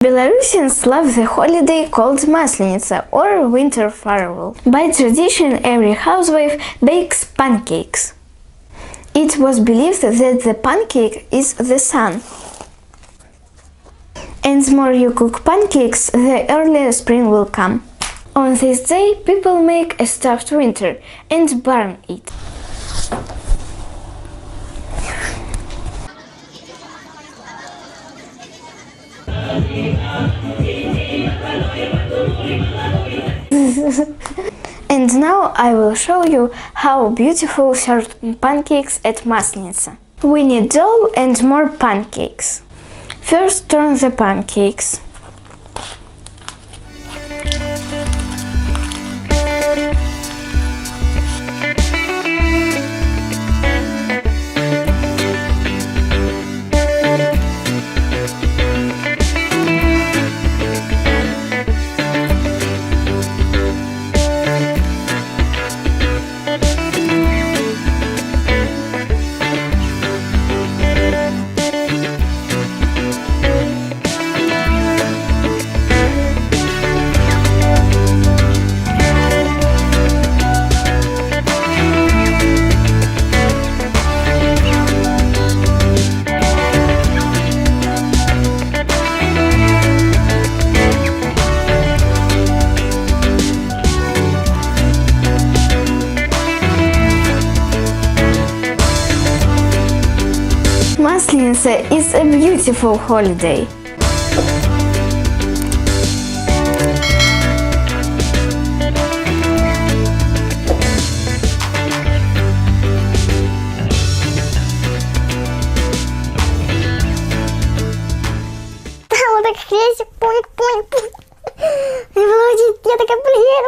Belarusians love the holiday called Maslenitsa or winter farewell. By tradition, every housewife bakes pancakes. It was believed that the pancake is the sun. And the more you cook pancakes, the earlier spring will come. On this day, people make a stuffed winter and burn it. And now I will show you how beautiful served pancakes at Maslenitsa. We need dough and more pancakes. First turn the pancakes. Maslenitsa is a beautiful holiday. Вот так хрестик, пунь. Я такая, блин,